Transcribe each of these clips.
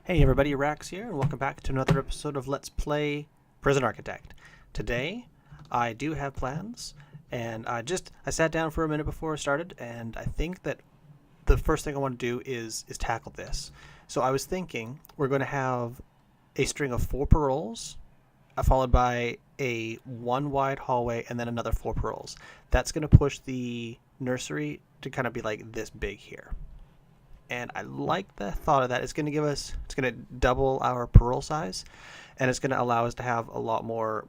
Hey everybody, Raxx here, and welcome back to another episode of Let's Play Prison Architect. Today, I do have plans, and I sat down for a minute before I started, and I think that the first thing I want to do is tackle this. So I was thinking we're going to have a string of 4 paroles, followed by a 1 wide hallway, and then another 4 paroles. That's going to push the nursery to kind of be like this big here. And I like the thought of that. It's going to double our parole size, and it's going to allow us to have a lot more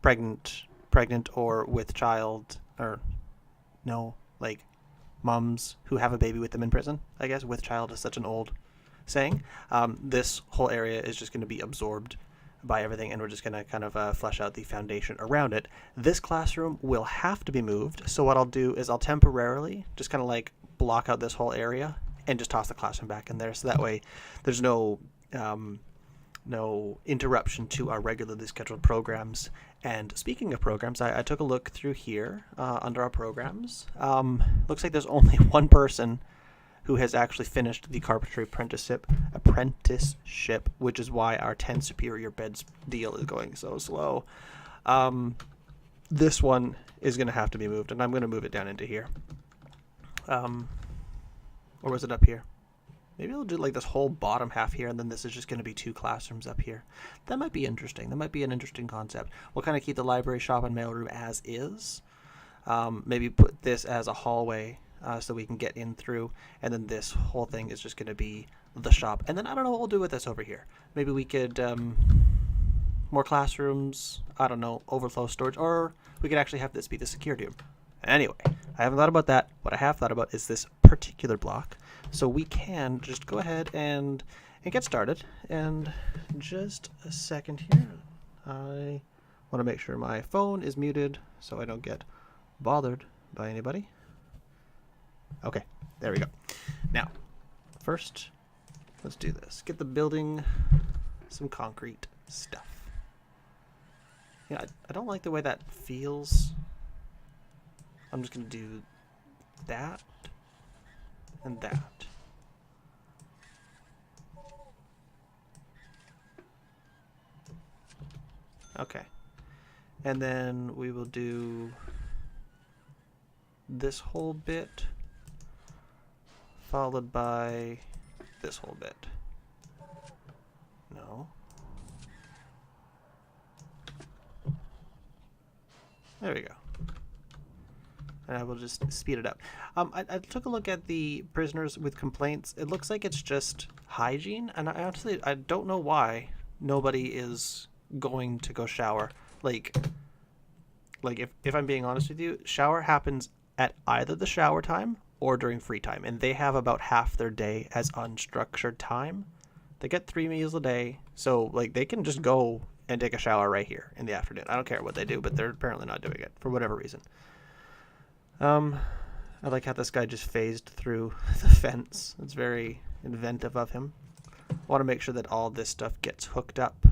pregnant or with child, or no, like moms who have a baby with them in prison. I guess with child is such an old saying. This whole area is just going to be absorbed by everything, and we're just going to kind of flesh out the foundation around it. This classroom will have to be moved, so what I'll do is I'll temporarily just kind of like block out this whole area and just toss the classroom back in there, so that way there's no interruption to our regularly scheduled programs. And speaking of programs, I took a look through here under our programs. Looks like there's only one person who has actually finished the carpentry apprenticeship, which is why our 10 superior beds deal is going so slow. This one is going to have to be moved, and I'm going to move it down into here. Or was it up here? Maybe I'll do like this whole bottom half here, and then this is just going to be 2 classrooms up here. That might be interesting. That might be an interesting concept. We'll kind of keep the library, shop, and mailroom as is. Maybe put this as a hallway so we can get in through, and then this whole thing is just going to be the shop. And then I don't know what we'll do with this over here. Maybe we could more classrooms, I don't know, overflow storage, or we could actually have this be the security room. Anyway, I haven't thought about that. What I have thought about is this particular block. So we can just go ahead and get started. And just a second here. I want to make sure my phone is muted so I don't get bothered by anybody. Okay, there we go. Now, first, let's do this. Get the building some concrete stuff. Yeah, I don't like the way that feels. I'm just going to do that and that. Okay. And then we will do this whole bit followed by this whole bit. No. There we go. And I will just speed it up. I took a look at the prisoners with complaints. It looks like it's just hygiene, and I honestly don't know why nobody is going to go shower. Like if I'm being honest with you, shower happens at either the shower time or during free time, and they have about half their day as unstructured time. They get 3 meals a day, so like they can just go and take a shower right here in the afternoon. I don't care what they do, but they're apparently not doing it for whatever reason. I like how this guy just phased through the fence. It's very inventive of him. I want to make sure that all this stuff gets hooked up.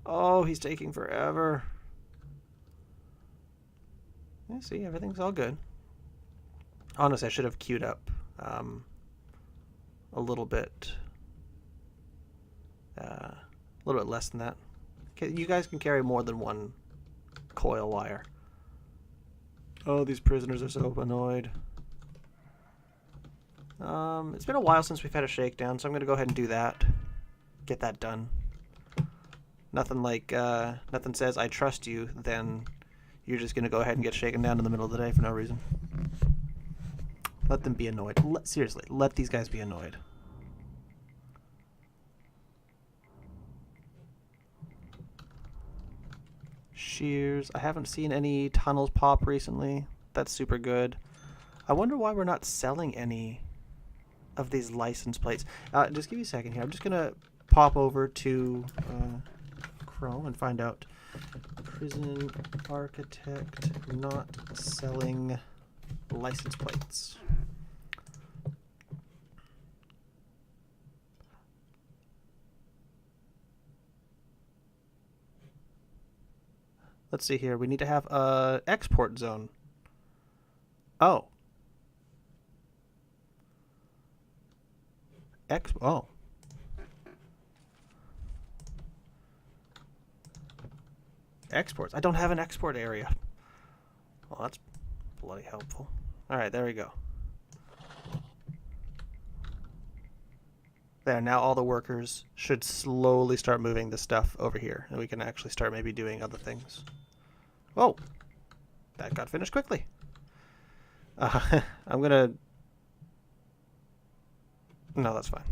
Oh, he's taking forever. Yeah, see, everything's all good. Honestly, I should have queued up a little bit less than that. Okay, you guys can carry more than 1 coil wire. Oh, these prisoners are so annoyed. It's been a while since we've had a shakedown, so I'm going to go ahead and do that. Get that done. Nothing says I trust you, then you're just going to go ahead and get shaken down in the middle of the day for no reason. Let them be annoyed. Seriously, let these guys be annoyed. Shears. I haven't seen any tunnels pop recently. That's super good. I wonder why we're not selling any of these license plates. Just give me a second here. I'm just gonna pop over to Chrome and find out. Prison Architect not selling license plates. Let's see here. We need to have a export zone. Oh. Oh. Exports. I don't have an export area. Well, that's bloody helpful. All right, there we go. There, now all the workers should slowly start moving the stuff over here, and we can actually start maybe doing other things. Oh, that got finished quickly. I'm gonna... No, that's fine.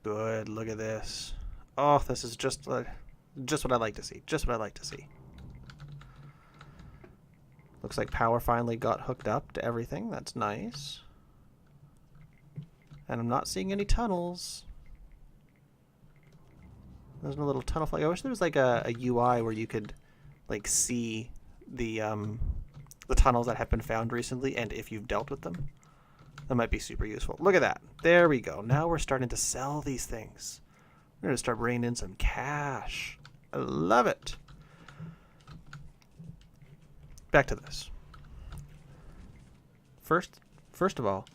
Good, look at this. Oh, this is just what I like to see. Just what I like to see. Looks like power finally got hooked up to everything. That's nice. And I'm not seeing any tunnels. There's no little tunnel flag. I wish there was like a UI where you could like see the tunnels that have been found recently and if you've dealt with them. That might be super useful. Look at that. There we go. Now we're starting to sell these things. We're going to start bringing in some cash. I love it. Back to this. First of all,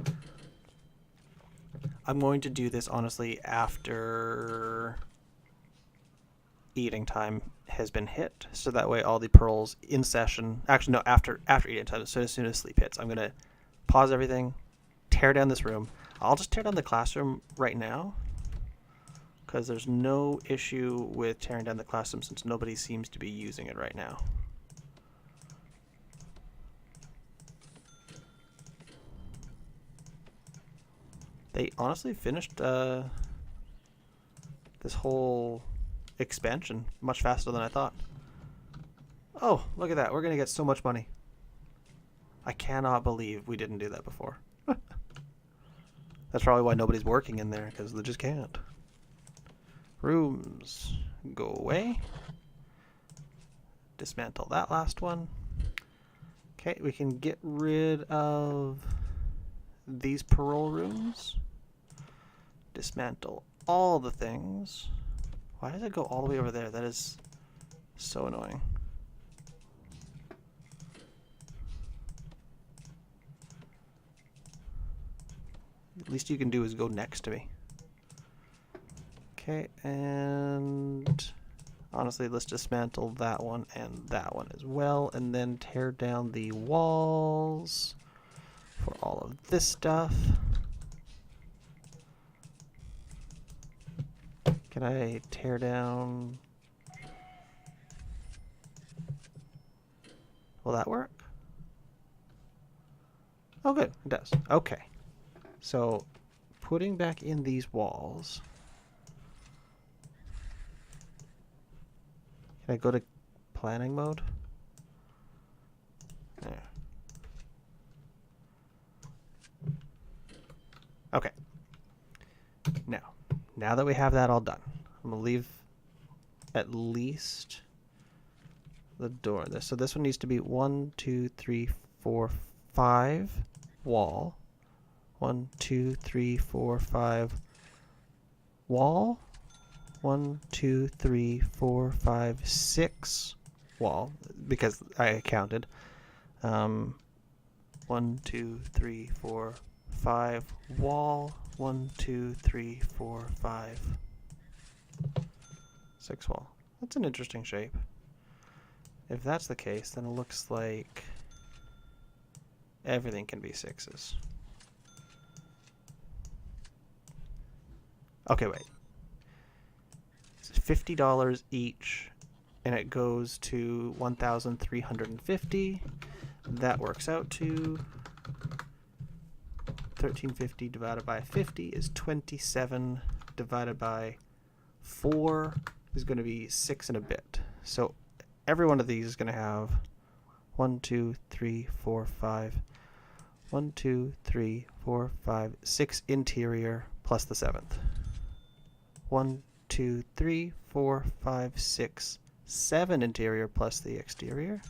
I'm going to do this honestly after eating time has been hit, so that way all the pearls in session, actually no, after eating time, so as soon as sleep hits, I'm going to pause everything, tear down this room. I'll just tear down the classroom right now because there's no issue with tearing down the classroom since nobody seems to be using it right now. They honestly finished this whole expansion much faster than I thought. Oh, look at that. We're going to get so much money. I cannot believe we didn't do that before. That's probably why nobody's working in there, because they just can't. Rooms. Go away. Dismantle that last one. Okay, we can get rid of these parole rooms. Dismantle all the things. Why does it go all the way over there? That is so annoying. At least you can do is go next to me. Okay, and honestly, let's dismantle that one and that one as well, and then tear down the walls for all of this stuff. Can I tear down? Will that work? Oh, good, it does. Okay. So, putting back in these walls. Can I go to planning mode? There. Okay. Now that we have that all done, I'm going to leave at least the door. So this one needs to be 1, 2, 3, 4, 5 wall. 1, 2, 3, 4, 5 wall. 1, 2, 3, 4, 5, 6 wall, because I counted. 1, 2, 3, 4, 5 wall. 1, 2, 3, 4, 5, 6 wall. That's an interesting shape. If that's the case, then it looks like everything can be 6s. Okay, wait. It's $50 each, and it goes to 1,350. That works out to 1350 divided by 50 is 27, divided by 4 is going to be 6 and a bit. So every one of these is going to have 1, 2, 3, 4, 5, 1, 2, 3, 4, 5, 6 interior plus the 7th. 1, 2, 3, 4, 5, 6, 7 interior plus the exterior.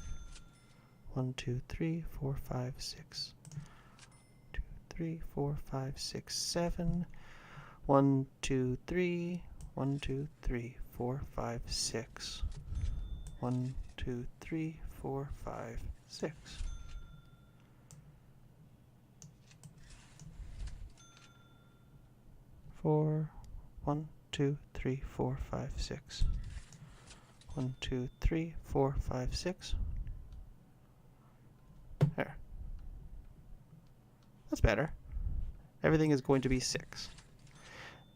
1, 2, 3, 4, 5, 6. 3, 4, 5, 6, 7. 1, 2, 3. 1, 2, 3, 4, 5, 6. 1, 2, 3, 4, 5, 6. Four. 1, 2, 3, 4, 5, 6. 1, 2, 3, 4, 5, 6. There. That's better. Everything is going to be 6.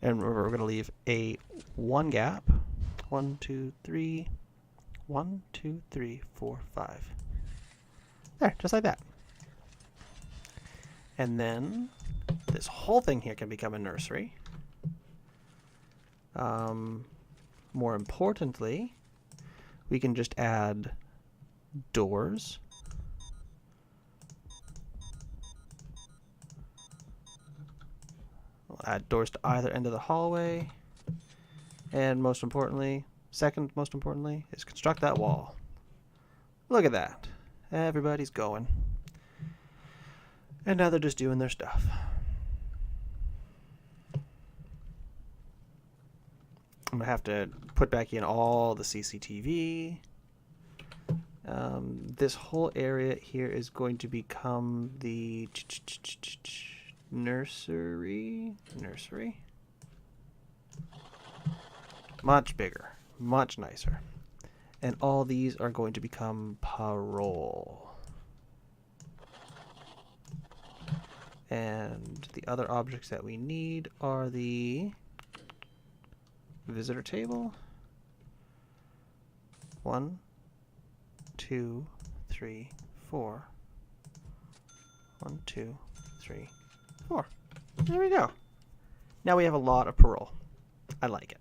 And we're going to leave a 1 gap. 1, 2, 3. 1, 2, 3, 4, 5. There, just like that. And then this whole thing here can become a nursery. More importantly, we can just add doors. We'll add doors to either end of the hallway. And most importantly, second most importantly, is construct that wall. Look at that. Everybody's going. And now they're just doing their stuff. I'm going to have to put back in all the CCTV. This whole area here is going to become the nursery. Much bigger, much nicer. And all these are going to become parole. And the other objects that we need are the visitor table. 1, 2, 3, 4. 1, 2, 3, 4. There we go. Now we have a lot of parole. I like it.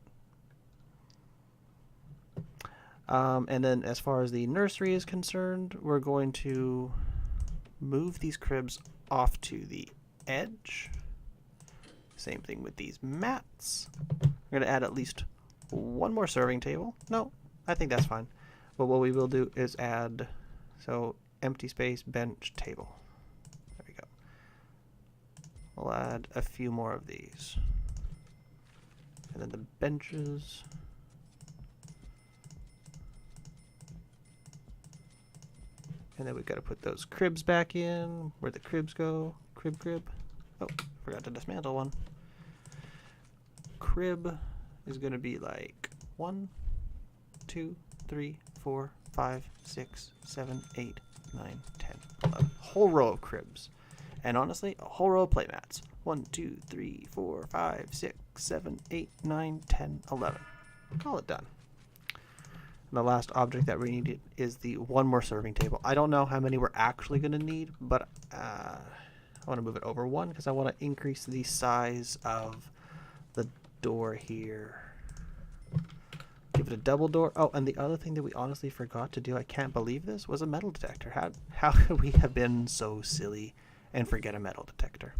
And then as far as the nursery is concerned, we're going to move these cribs off to the edge. Same thing with these mats. We're going to add at least 1 more serving table. No, I think that's fine. But what we will do is add, so empty space, bench, table. There we go. We'll add a few more of these. And then the benches. And then we've got to put those cribs back in. Where'd the cribs go? Crib. Oh, forgot to dismantle one. Crib is going to be like 1, 2, 3, 4, 5, 6, 7, 8, 9, 10, 11. Whole row of cribs. And honestly, a whole row of play mats. 1, 2, 3, 4, 5, 6, 7, 8, 9, 10, 11. Call it done. And the last object that we need is the 1 more serving table. I don't know how many we're actually going to need, but I want to move it over 1 because I want to increase the size of the door here. Give it a double door. Oh, and the other thing that we honestly forgot to do, I can't believe this, was a metal detector. How could we have been so silly and forget a metal detector?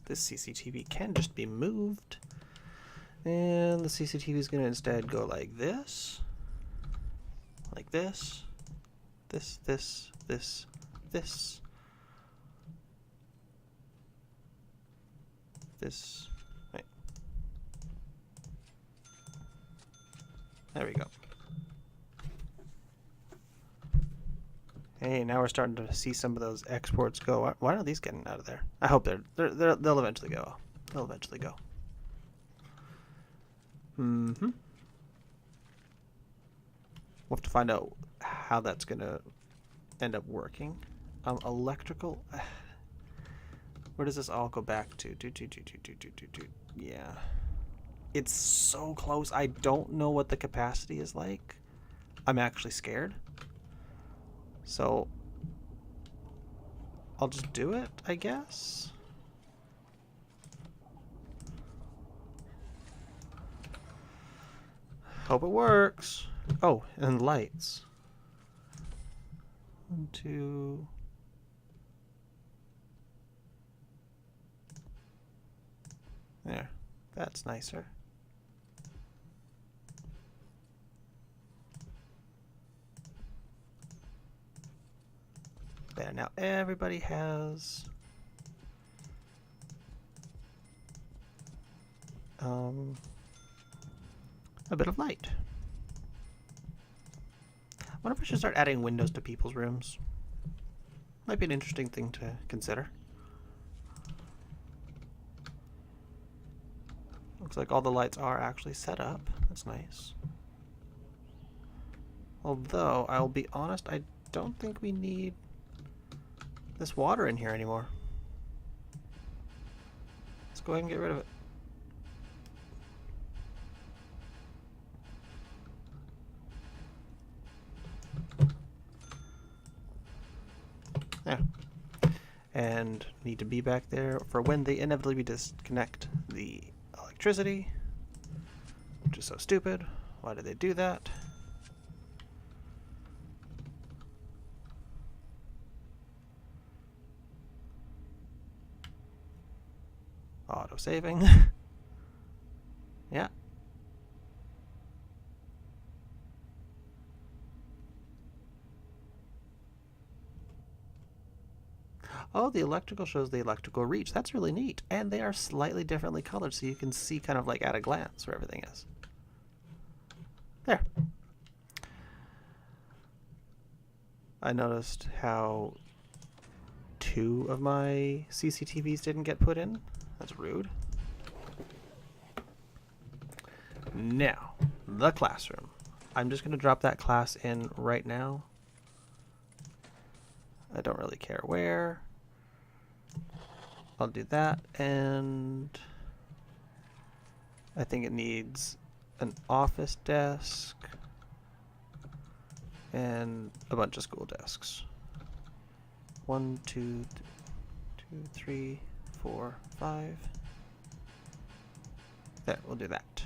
This CCTV can just be moved. And the CCTV is going to instead go like this. Like this. This. This. Wait. There we go. Hey, now we're starting to see some of those exports go. Why aren't these getting out of there? I hope they'll eventually go. They'll eventually go. We'll have to find out how that's gonna end up working. Electrical. Where does this all go back to? Yeah. It's so close. I don't know what the capacity is like. I'm actually scared. So I'll just do it, I guess. Hope it works. Oh, and lights. 1, 2. There. That's nicer. There. Now everybody has a bit of light. I wonder if I should start adding windows to people's rooms. Might be an interesting thing to consider. Looks like all the lights are actually set up. That's nice. Although, I'll be honest, I don't think we need this water in here anymore. Let's go ahead and get rid of it. There. And need to be back there for when they inevitably disconnect the electricity, which is so stupid. Why did they do that? Auto saving. Yeah. Oh, the electrical shows the electrical reach. That's really neat. And they are slightly differently colored, so you can see kind of like at a glance where everything is. There. I noticed how 2 of my CCTVs didn't get put in. That's rude. Now, the classroom. I'm just going to drop that class in right now. I don't really care where. I'll do that, and I think it needs an office desk and a bunch of school desks. 1, 2, 3, 4, 5. There, we'll do that.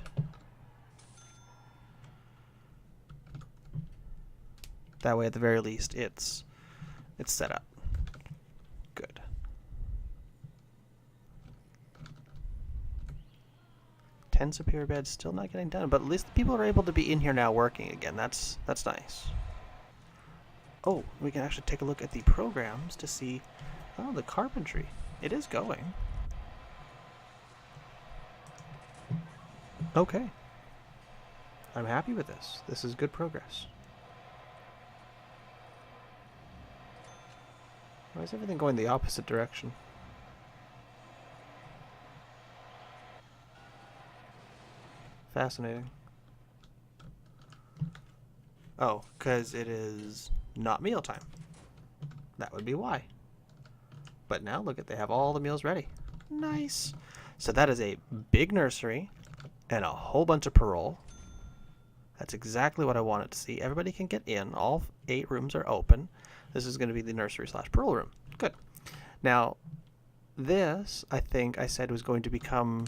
That way, at the very least, it's set up. Good. Ten superior beds still not getting done, but at least the people are able to be in here now working again. That's nice. Oh, we can actually take a look at the programs to see. Oh, the carpentry. It is going. Okay. I'm happy with this. This is good progress. Why is everything going the opposite direction? Fascinating. Oh, because it is not mealtime. That would be why. But now look at, they have all the meals ready. Nice. So that is a big nursery and a whole bunch of parole. That's exactly what I wanted to see. Everybody can get in. All 8 rooms are open. This is going to be the nursery/parole room. Good. Now, this, I think I said was going to become,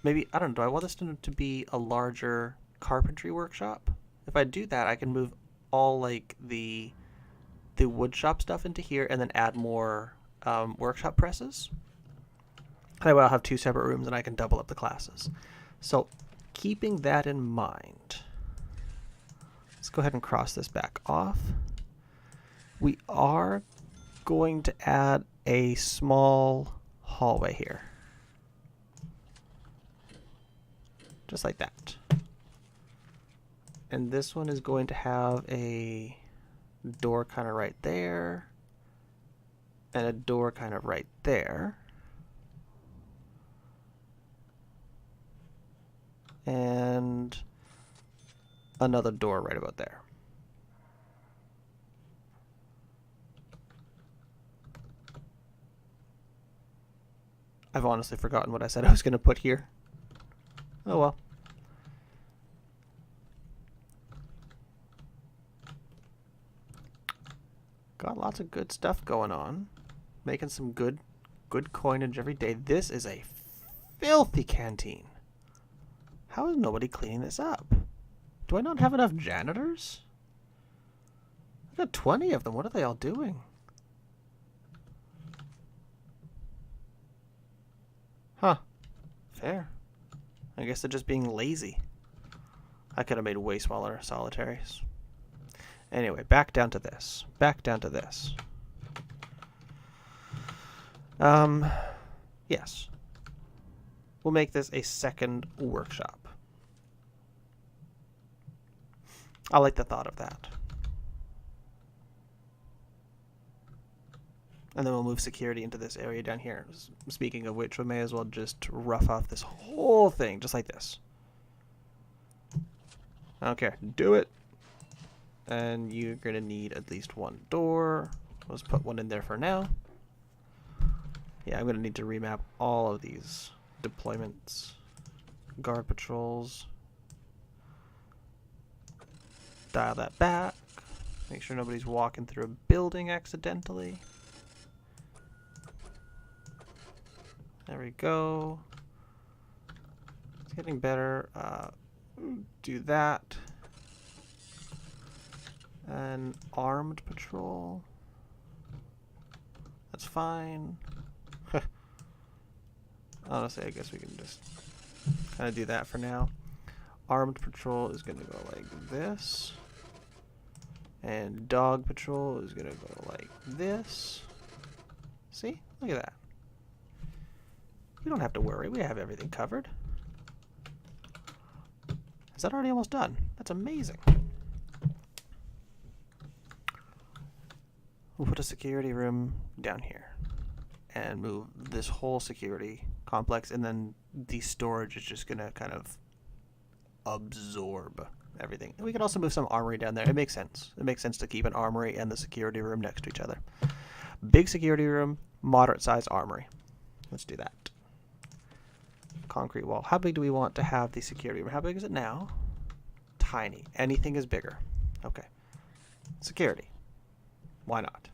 maybe, I don't know, do I want this to be a larger carpentry workshop? If I do that, I can move all, like, the wood shop stuff into here and then add more workshop presses. That way I'll have 2 separate rooms and I can double up the classes. So, keeping that in mind, let's go ahead and cross this back off. We are going to add a small hallway here. Just like that. And this one is going to have a door kind of right there. And a door kind of right there. And another door right about there. I've honestly forgotten what I said I was going to put here. Oh well. Got lots of good stuff going on. Making some good coinage every day. This is a filthy canteen. How is nobody cleaning this up? Do I not have enough janitors? I got 20 of them. What are they all doing? Huh. Fair. I guess they're just being lazy. I could have made way smaller solitaries. Anyway, back down to this. Back down to this. Yes. We'll make this a second workshop. I like the thought of that. And then we'll move security into this area down here. Speaking of which, we may as well just rough off this whole thing, just like this. I don't care. Do it. And you're going to need at least one door. Let's put one in there for now. Yeah, I'm going to need to remap all of these deployments. Guard patrols. Dial that back. Make sure nobody's walking through a building accidentally. There we go. It's getting better. Do that. And armed patrol. That's fine. Honestly, I guess we can just kind of do that for now. Armed patrol is going to go like this. And dog patrol is going to go like this. See? Look at that. You don't have to worry. We have everything covered. Is that already almost done? That's amazing. We'll put a security room down here and move this whole security complex, and then the storage is just going to kind of absorb everything. And we can also move some armory down there. It makes sense. It makes sense to keep an armory and the security room next to each other. Big security room, moderate size armory. Let's do that. Concrete wall. How big do we want to have the security room? How big is it now? Tiny. Anything is bigger. Okay. Security. Why not?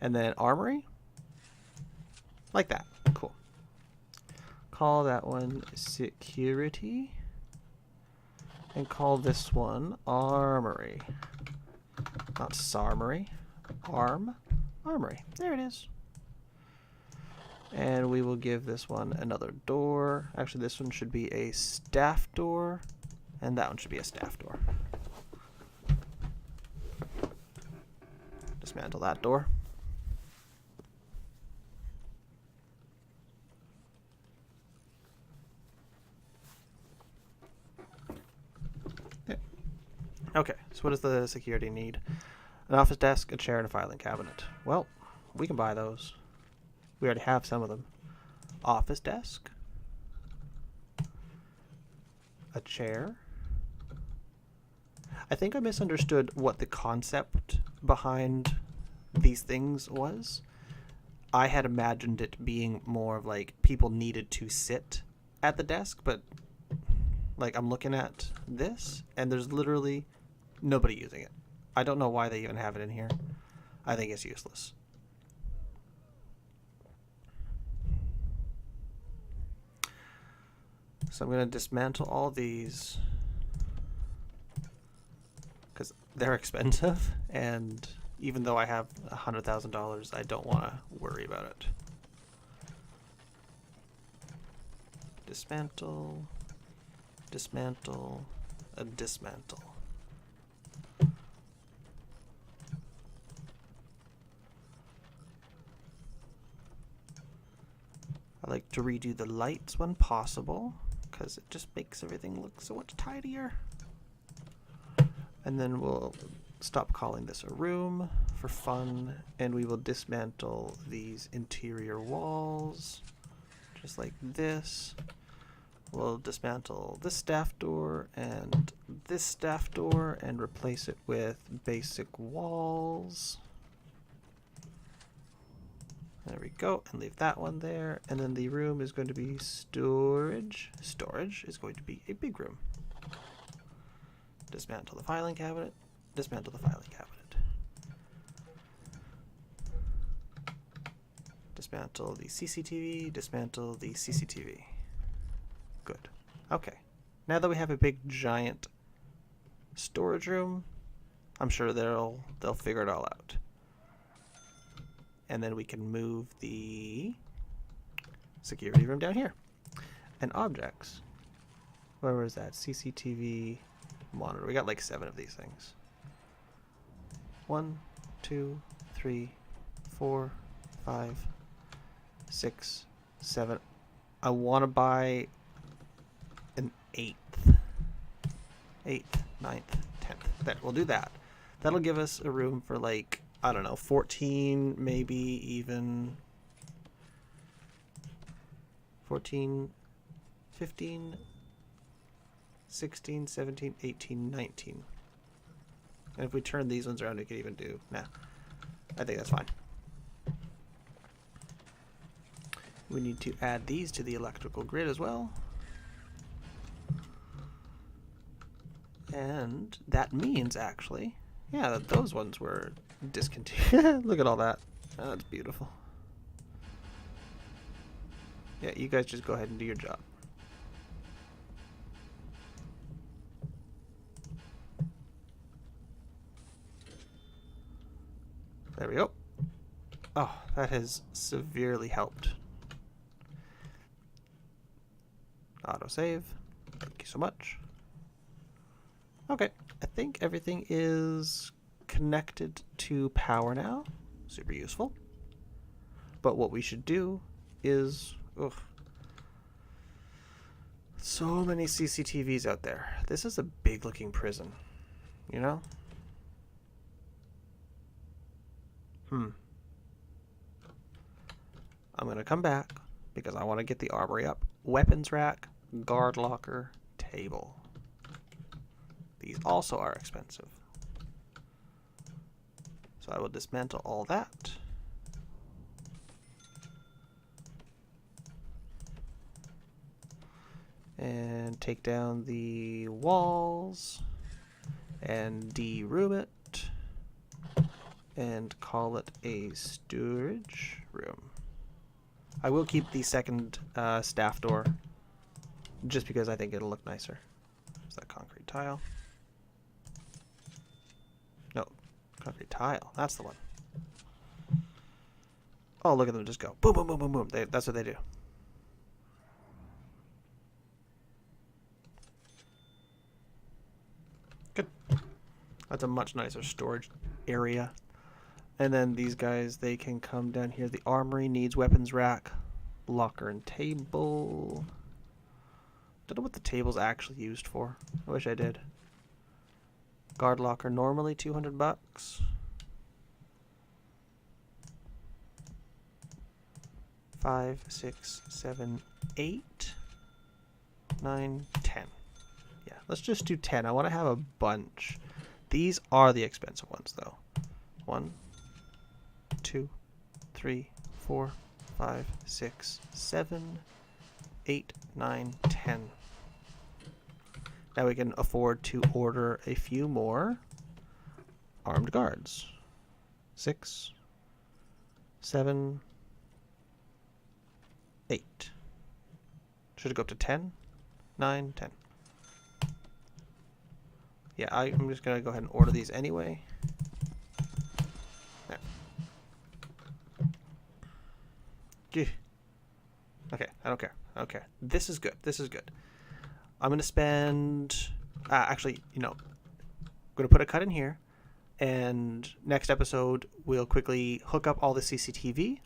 And then armory. Like that. Cool. Call that one security. And call this one armory. Not sarmory. Armory. There it is. And we will give this one another door. Actually, this one should be a staff door. And that one should be a staff door. Dismantle that door. Yeah. Okay, so what does the security need? An office desk, a chair, and a filing cabinet. Well, we can buy those. We already have some of them. Office desk. A chair. I think I misunderstood what the concept behind these things was. I had imagined it being more of like people needed to sit at the desk, but like I'm looking at this and there's literally nobody using it. I don't know why they even have it in here. I think it's useless. So I'm going to dismantle all these because they're expensive, and even though I have $100,000, I don't want to worry about it. Dismantle, dismantle, a dismantle. I like to redo the lights when possible, because it just makes everything look so much tidier. And then we'll stop calling this a room for fun, and we will dismantle these interior walls, just like this. We'll dismantle this staff door and this staff door and replace it with basic walls. There we go, and leave that one there. And then the room is going to be storage. Storage is going to be a big room. Dismantle the filing cabinet. Dismantle the filing cabinet. Dismantle the CCTV. Dismantle the CCTV. Good. Okay. Now that we have a big giant storage room, I'm sure they'll figure it all out. And then we can move the security room down here. And objects. Where was that? CCTV monitor. We got like 7 of these things. 1, 2, 3, 4, 5, 6, 7. I want to buy an 8th. 8th, 9th, 10th. There, we'll do that. That'll give us a room for like, I don't know, 14, maybe even 14, 15, 16, 17, 18, 19. And if we turn these ones around, we could even do... Nah, I think that's fine. We need to add these to the electrical grid as well. And that means, actually, yeah, that those ones were discontinued. Look at all that. Oh, that's beautiful. Yeah, you guys just go ahead and do your job. There we go. Oh, that has severely helped. Autosave. Thank you so much. Okay, I think everything is connected to power now. Super useful. But what we should do is... Ugh, so many CCTVs out there. This is a big looking prison, you know? I'm gonna come back because I want to get the armory up. Weapons rack, guard locker, table. These also are expensive. So I will dismantle all that. And take down the walls and de-room it and call it a storage room. I will keep the second staff door just because I think it'll look nicer. Is that concrete tile? No, concrete tile. That's the one. Oh, look at them just go. Boom, boom, boom, boom, boom. That's what they do. Good. That's a much nicer storage area. And then these guys, they can come down here. The armory needs weapons rack, locker and table. Don't know what the table's actually used for. I wish I did. Guard locker normally $200. 5, 6, 7, 8, 9, 10. Yeah, let's just do 10. I want to have a bunch. These are the expensive ones, though. 1, 2, 3, 4, 5, 6, 7, 8, 9, 10. Now we can afford to order a few more armed guards. 6, 7, 8. Should it go up to 10? 9, 10. Yeah, I'm just going to go ahead and order these anyway. There. Gee. Okay, I don't care. I don't care. This is good. This is good. I'm going to spend... actually, you know, I'm going to put a cut in here. And next episode, we'll quickly hook up all the CCTV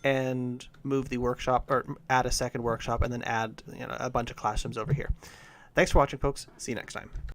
and move the workshop, or add a second workshop, and then add, you know, a bunch of classrooms over here. Thanks for watching, folks. See you next time.